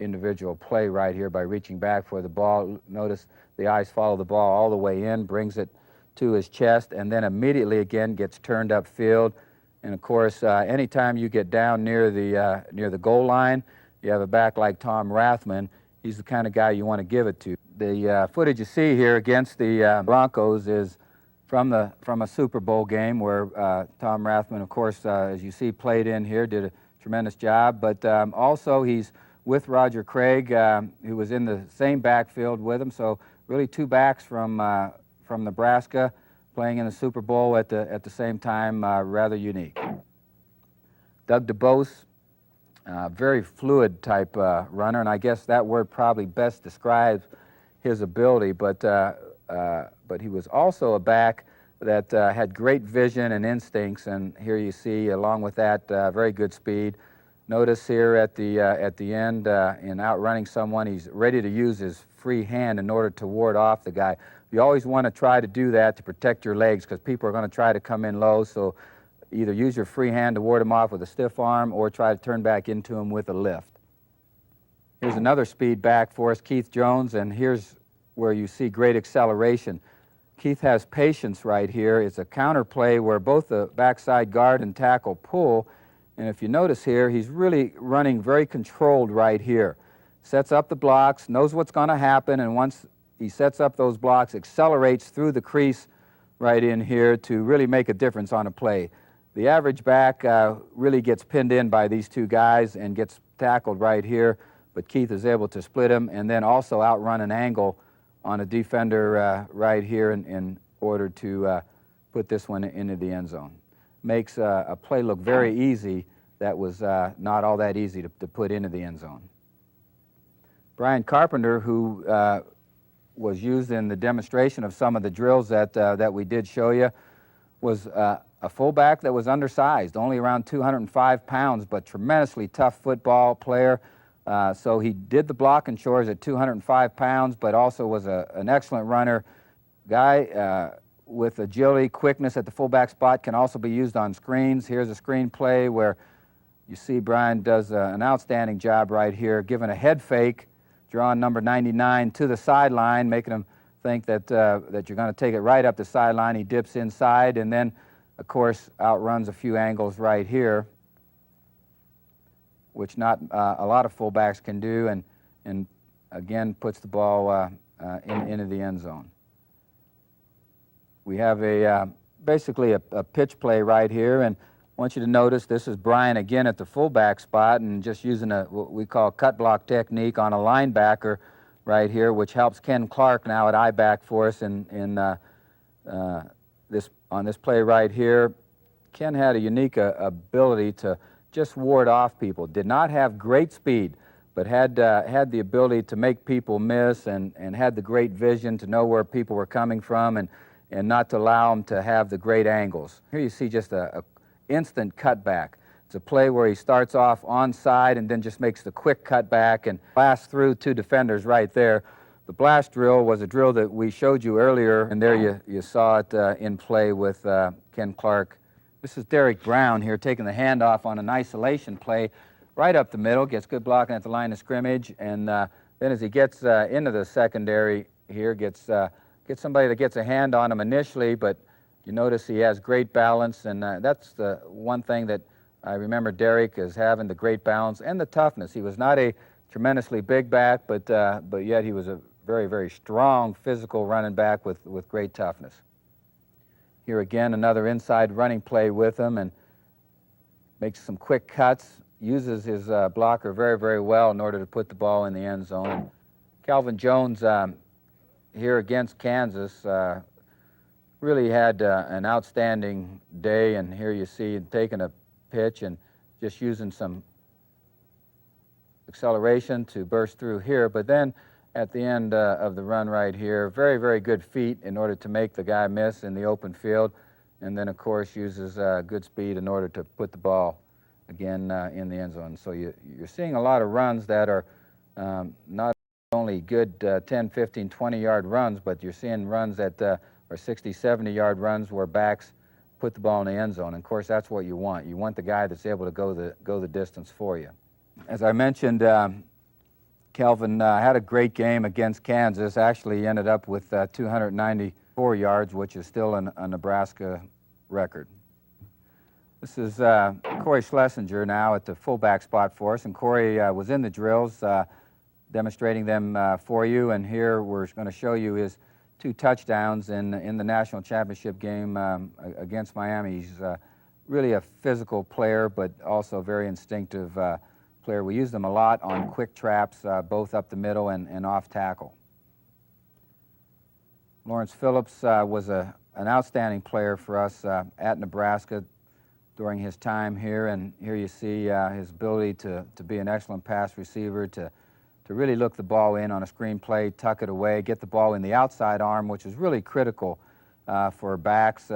B: individual play right here by reaching back for the ball. Notice the eyes follow the ball all the way in, brings it to his chest, and then immediately again gets turned upfield. And of course, anytime you get down near the goal line, you have a back like Tom Rothman, he's the kind of guy you want to give it to. The footage you see here against the Broncos is from a Super Bowl game where Tom Rothman, of course, as you see, played in here, did a tremendous job. But also he's with Roger Craig, who was in the same backfield with him. So really two backs from Nebraska playing in the Super Bowl at the same time, rather unique. Doug DuBose, very fluid type runner, and I guess that word probably best describes his ability, but he was also a back that had great vision and instincts, and here you see, along with that, very good speed. Notice here at the end, in outrunning someone, he's ready to use his free hand in order to ward off the guy. You always want to try to do that to protect your legs, because people are going to try to come in low, so either use your free hand to ward him off with a stiff arm or try to turn back into him with a lift. Here's another speed back for us, Keith Jones, and here's where you see great acceleration. Keith has patience right here. It's a counter play where both the backside guard and tackle pull, and if you notice here, he's really running very controlled right here. Sets up the blocks, knows what's going to happen, and once he sets up those blocks, accelerates through the crease right in here to really make a difference on a play. The average back really gets pinned in by these two guys and gets tackled right here, but Keith is able to split him and then also outrun an angle on a defender right here in order to put this one into the end zone. makes a play look very easy that was not all that easy to put into the end zone. Brian Carpenter, who was used in the demonstration of some of the drills that we did show you, was a fullback that was undersized, only around 205 pounds, but tremendously tough football player. So he did the blocking chores at 205 pounds, but also was an excellent runner. Guy with agility, quickness at the fullback spot, can also be used on screens. Here's a screen play where you see Brian does an outstanding job right here, giving a head fake, drawing number 99 to the sideline, making him think that, that you're going to take it right up the sideline. He dips inside and then, of course, outruns a few angles right here, which not a lot of fullbacks can do, and again puts the ball into the end zone. We have basically a pitch play right here, and I want you to notice this is Brian again at the fullback spot and just using what we call cut block technique on a linebacker right here, which helps Ken Clark now at I-back for us on this play right here. Ken had a unique ability to just ward off people. Did not have great speed, but had the ability to make people miss and had the great vision to know where people were coming from and not to allow them to have the great angles. Here you see just a instant cutback. It's a play where he starts off onside and then just makes the quick cutback and blasts through two defenders right there. The blast drill was a drill that we showed you earlier, and there you saw it in play with Ken Clark. This is Derek Brown here taking the handoff on an isolation play right up the middle, gets good blocking at the line of scrimmage, and then as he gets into the secondary here, gets somebody that gets a hand on him initially, but you notice he has great balance, and that's the one thing that I remember Derek as having, the great balance and the toughness. He was not a tremendously big back, but yet he was a very, very strong physical running back with great toughness. Here again, another inside running play with him, and makes some quick cuts, uses his blocker very, very well in order to put the ball in the end zone. Calvin Jones here against Kansas really had an outstanding day, and here you see him taking a pitch and just using some acceleration to burst through here, but then at the end of the run right here, very, very good feet in order to make the guy miss in the open field, and then of course uses good speed in order to put the ball again in the end zone. So you're seeing a lot of runs that are not only good 10, 15, 20-yard runs, but you're seeing runs that are 60, 70-yard runs where backs put the ball in the end zone. And of course, that's what you want. You want the guy that's able to go the distance for you. As I mentioned, Calvin had a great game against Kansas. Actually ended up with 294 yards, which is still a Nebraska record. This is Corey Schlesinger now at the fullback spot for us, and Corey was in the drills demonstrating them for you, and here we're going to show you his 2 touchdowns in the national championship game against Miami. He's really a physical player, but also very instinctive player. We use them a lot on quick traps, both up the middle and off tackle. Lawrence Phillips was an outstanding player for us at Nebraska during his time here, and here you see his ability to be an excellent pass receiver, to really look the ball in on a screen play, tuck it away, get the ball in the outside arm, which is really critical for backs,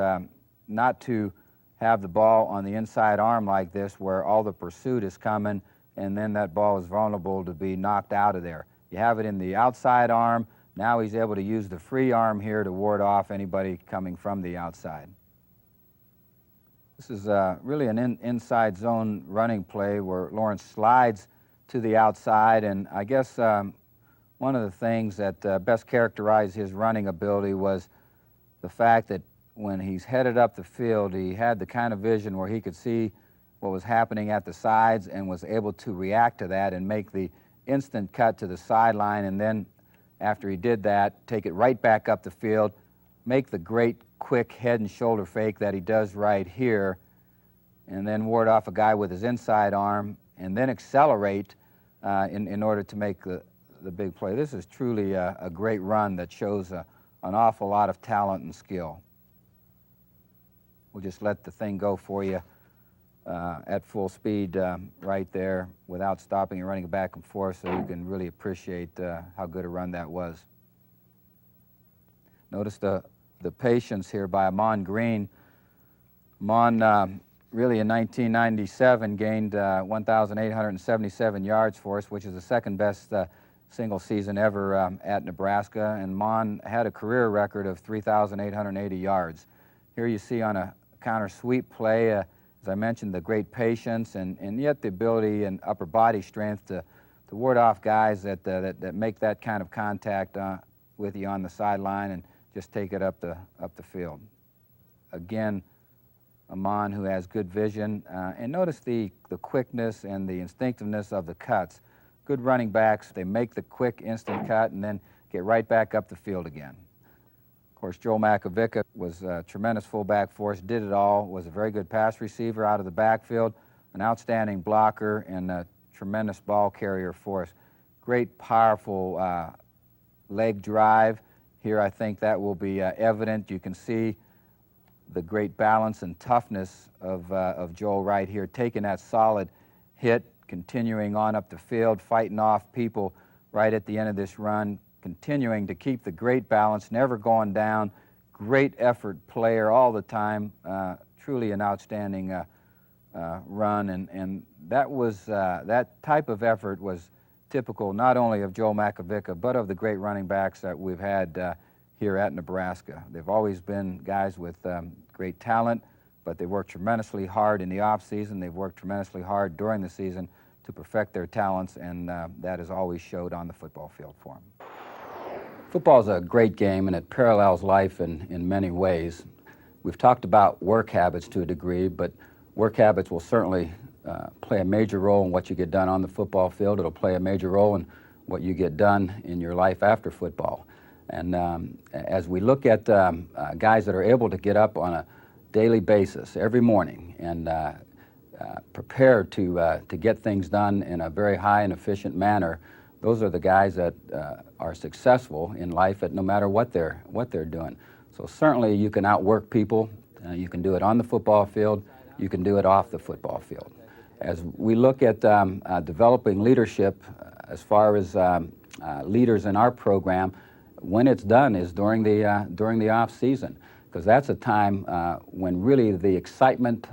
B: not to have the ball on the inside arm like this where all the pursuit is coming and then that ball is vulnerable to be knocked out of there. You have it in the outside arm. Now he's able to use the free arm here to ward off anybody coming from the outside. This is really an inside zone running play where Lawrence slides to the outside, and I guess one of the things that best characterized his running ability was the fact that when he's headed up the field, he had the kind of vision where he could see what was happening at the sides and was able to react to that and make the instant cut to the sideline, and then after he did that, take it right back up the field, make the great quick head and shoulder fake that he does right here, and then ward off a guy with his inside arm, and then accelerate in order to make the big play. This is truly a great run that shows an awful lot of talent and skill. we'll just let the thing go for you at full speed right there without stopping and running it back and forth, so you can really appreciate how good a run that was. Notice the patience here by Amon Green. Amon really in 1997 gained 1,877 yards for us, which is the second best single season ever at Nebraska, and Mon had a career record of 3,880 yards. Here you see on a counter sweep play, as I mentioned, the great patience and yet the ability and upper body strength to ward off guys that make that kind of contact with you on the sideline and just take it up the field. Again, Amon, who has good vision, and notice the quickness and the instinctiveness of the cuts. Good running backs, they make the quick instant cut and then get right back up the field again. Of course, Joel Makika was a tremendous fullback for us, did it all, was a very good pass receiver out of the backfield, an outstanding blocker, and a tremendous ball carrier for us. Great, powerful leg drive. Here I think that will be evident. You can see the great balance and toughness of Joel right here, taking that solid hit, continuing on up the field, fighting off people right at the end of this run, continuing to keep the great balance, never going down, great effort player all the time, truly an outstanding run, and that was that type of effort was typical not only of Joel Makika but of the great running backs that we've had here at Nebraska. They've always been guys with great talent, but they work tremendously hard in the off season. They've worked tremendously hard during the season to perfect their talents, and that has always showed on the football field for them. Football is a great game, and it parallels life in many ways. We've talked about work habits to a degree, but work habits will certainly play a major role in what you get done on the football field. It'll play a major role in what you get done in your life after football. And as we look at guys that are able to get up on a daily basis every morning and prepare to get things done in a very high and efficient manner, those are the guys that are successful in life at no matter what they're doing. So certainly you can outwork people. You can do it on the football field. You can do it off the football field. As we look at developing leadership, as far as leaders in our program, when it's done is during the off season, because that's a time when really the excitement,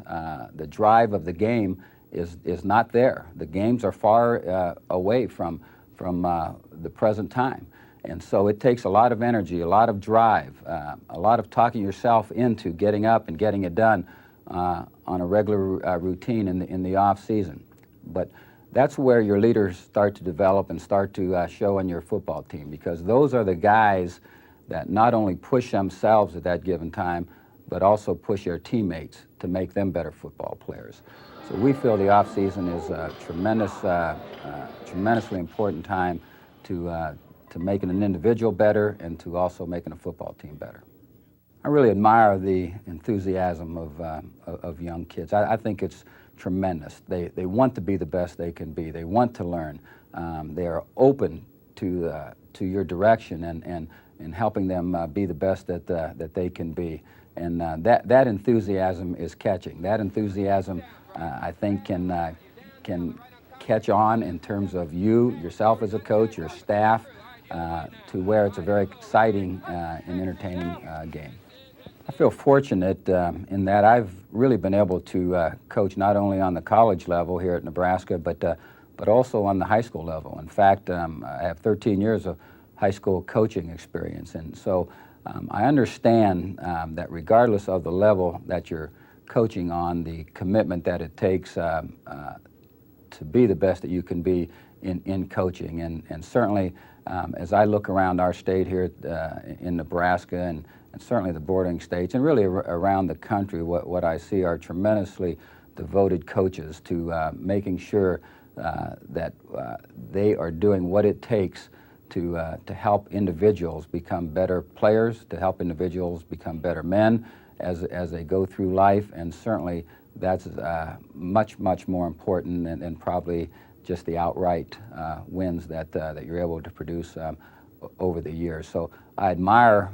B: the drive of the game is not there. The games are far away from the present time, and so it takes a lot of energy, a lot of drive, a lot of talking yourself into getting up and getting it done on a regular routine in the off season. But that's where your leaders start to develop and start to show on your football team, because those are the guys that not only push themselves at that given time, but also push their teammates to make them better football players. So we feel the off season is a tremendously important time to making an individual better and to also making a football team better. I really admire the enthusiasm of young kids. I think it's tremendous. They want to be the best they can be. They want to learn. They are open to your direction and helping them be the best that they can be. And that enthusiasm is catching. That enthusiasm, I think, can catch on in terms of yourself as a coach, your staff, to where it's a very exciting and entertaining game. I feel fortunate in that I've really been able to coach not only on the college level here at Nebraska, but also on the high school level. In fact, I have 13 years of high school coaching experience, and so I understand that regardless of the level that you're coaching on, the commitment that it takes to be the best that you can be in coaching. And certainly, as I look around our state here in Nebraska, and certainly the bordering states, and really around the country, what I see are tremendously devoted coaches to making sure that they are doing what it takes to help individuals become better players, to help individuals become better men as they go through life, and certainly that's much more important than probably just the outright wins that you're able to produce over the years. So I admire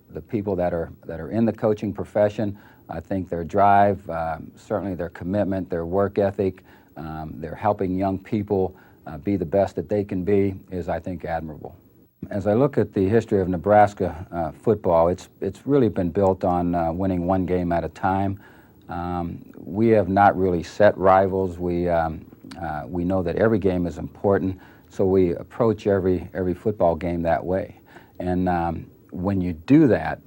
B: the people that are in the coaching profession. I think their drive, certainly their commitment, their work ethic, their helping young people be the best that they can be is, I think, admirable. As I look at the history of Nebraska football, it's really been built on winning one game at a time. We have not really set rivals. We know that every game is important, so we approach every football game that way. And when you do that,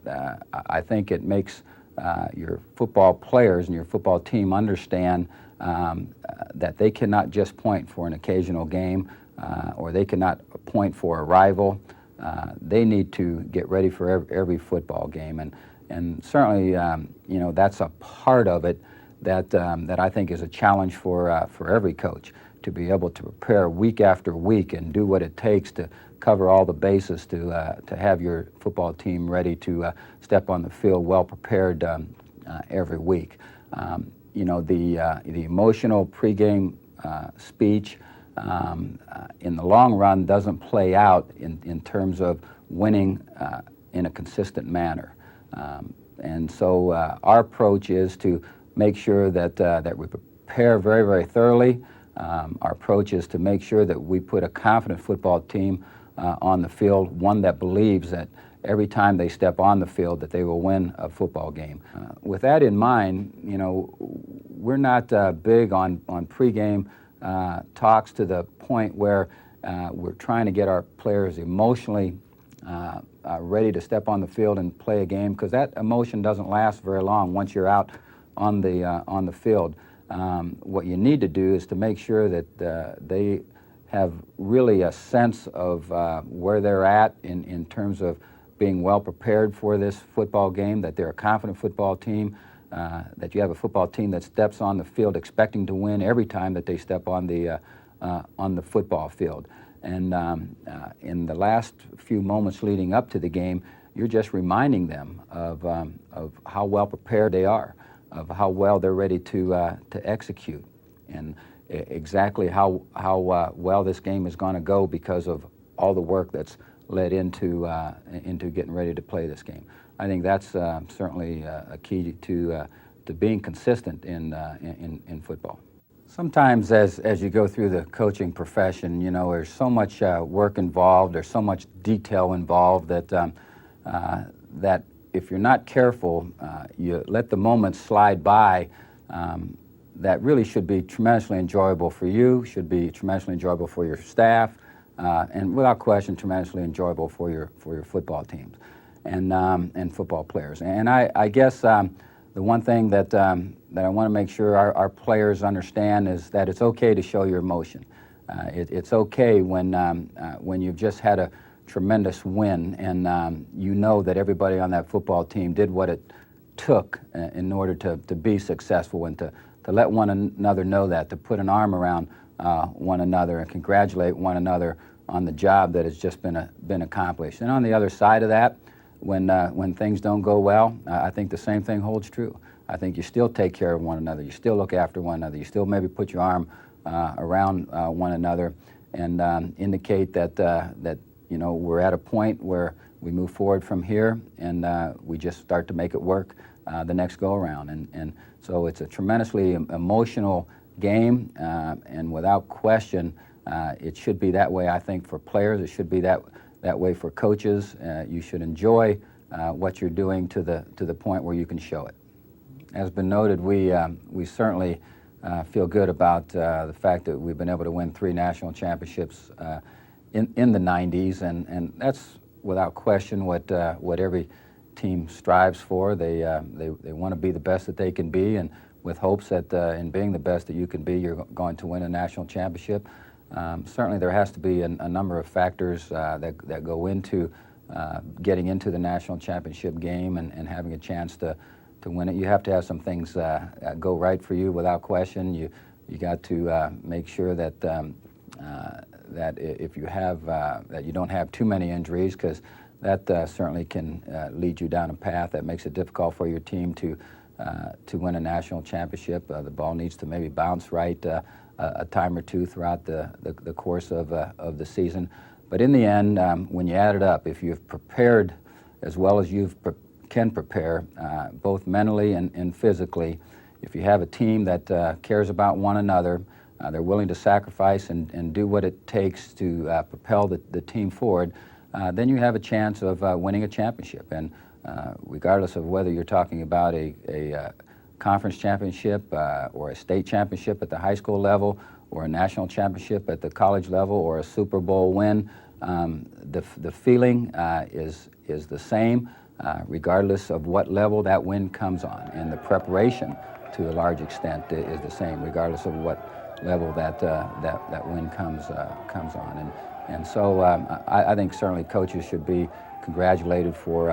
B: I think it makes your football players and your football team understand that they cannot just point for an occasional game or they cannot point for a rival. They need to get ready for every football game. And certainly, you know, that's a part of it that I think is a challenge for every coach, to be able to prepare week after week and do what it takes to cover all the bases to have your football team ready to step on the field well prepared every week. You know, the emotional pregame speech in the long run doesn't play out in terms of winning in a consistent manner. And so our approach is to make sure that we prepare very, very thoroughly. Our approach is to make sure that we put a confident football team on the field, one that believes that every time they step on the field that they will win a football game. With that in mind, you know, we're not big on pregame talks to the point where we're trying to get our players emotionally ready to step on the field and play a game, because that emotion doesn't last very long once you're out on the field. What you need to do is to make sure that they have really a sense of where they're at in terms of being well prepared for this football game, that they're a confident football team, that you have a football team that steps on the field expecting to win every time that they step on the football field. And in the last few moments leading up to the game, you're just reminding them of how well prepared they are, of how well they're ready to execute, and exactly how well this game is going to go because of all the work that's led into getting ready to play this game. I think that's certainly a key to being consistent in football. Sometimes as you go through the coaching profession, you know, there's so much work involved, there's so much detail involved that that if you're not careful, you let the moments slide by that really should be tremendously enjoyable for you, should be tremendously enjoyable for your staff, and without question tremendously enjoyable for your football teams and football players. And I guess the one thing that I want to make sure our players understand is that it's okay to show your emotion. It's okay when you've just had a tremendous win and you know that everybody on that football team did what it took in order to be successful, and to let one another know that, to put an arm around one another and congratulate one another on the job that has just been accomplished. And on the other side of that, when things don't go well, I think the same thing holds true. I think you still take care of one another, you still look after one another, you still maybe put your arm around one another and indicate that you know, we're at a point where we move forward from here and we just start to make it work the next go around. And so it's a tremendously emotional game, and without question it should be that way, I think, for players. It should be that way for coaches. You should enjoy what you're doing to the point where you can show it. As been noted, we certainly feel good about the fact that we've been able to win 3 national championships in the 90s, and that's without question what every team strives for. They want to be the best that they can be, and with hopes that in being the best that you can be, you're going to win a national championship. Certainly there has to be a number of factors that go into getting into the national championship game and having a chance to win it. You have to have some things go right for you, without question. You got to make sure that that if you have that you don't have too many injuries, because that certainly can lead you down a path that makes it difficult for your team to win a national championship. The ball needs to maybe bounce right a time or two throughout the course of the season. But in the end, when you add it up, if you've prepared as well as you've can prepare, both mentally and physically. If you have a team that cares about one another, they're willing to sacrifice and do what it takes to propel the team forward, then you have a chance of winning a championship. And regardless of whether you're talking about a conference championship or a state championship at the high school level, or a national championship at the college level, or a Super Bowl win, the feeling is the same, regardless of what level that win comes on. And the preparation, to a large extent, is the same, regardless of what level that win comes on. And so I think certainly coaches should be congratulated for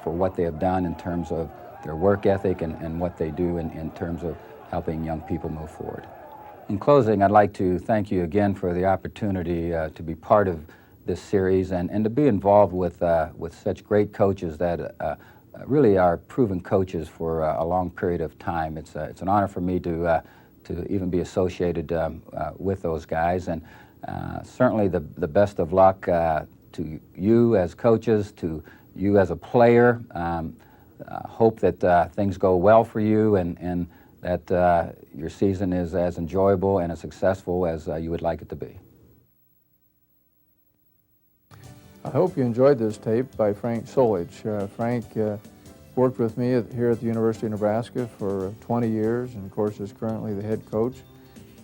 B: what they have done in terms of their work ethic and what they do in terms of helping young people move forward. In closing, I'd like to thank you again for the opportunity to be part of this series and to be involved with such great coaches that really are proven coaches for a long period of time. It's an honor for me to even be associated with those guys, and certainly the best of luck to you as coaches, to you as a player. Hope that things go well for you and that your season is as enjoyable and as successful as you would like it to be.
C: I hope you enjoyed this tape by Frank Solich. Frank worked with me here at the University of Nebraska for 20 years and of course is currently the head coach.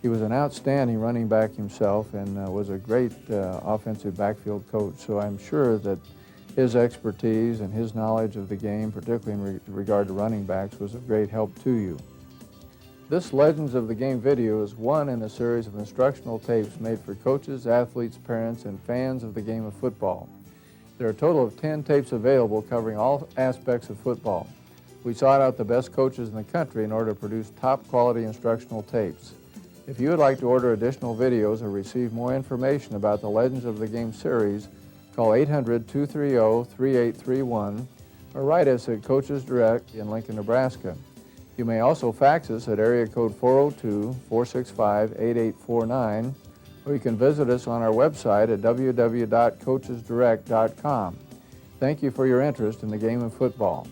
C: He was an outstanding running back himself and was a great offensive backfield coach, so I'm sure that his expertise and his knowledge of the game, particularly in regard to running backs, was of great help to you. This Legends of the Game video is one in a series of instructional tapes made for coaches, athletes, parents, and fans of the game of football. There are a total of 10 tapes available covering all aspects of football. We sought out the best coaches in the country in order to produce top quality instructional tapes. If you would like to order additional videos or receive more information about the Legends of the Game series, call 800-230-3831 or write us at Coaches Direct in Lincoln, Nebraska. You may also fax us at area code 402-465-8849, or you can visit us on our website at www.coachesdirect.com. Thank you for your interest in the game of football.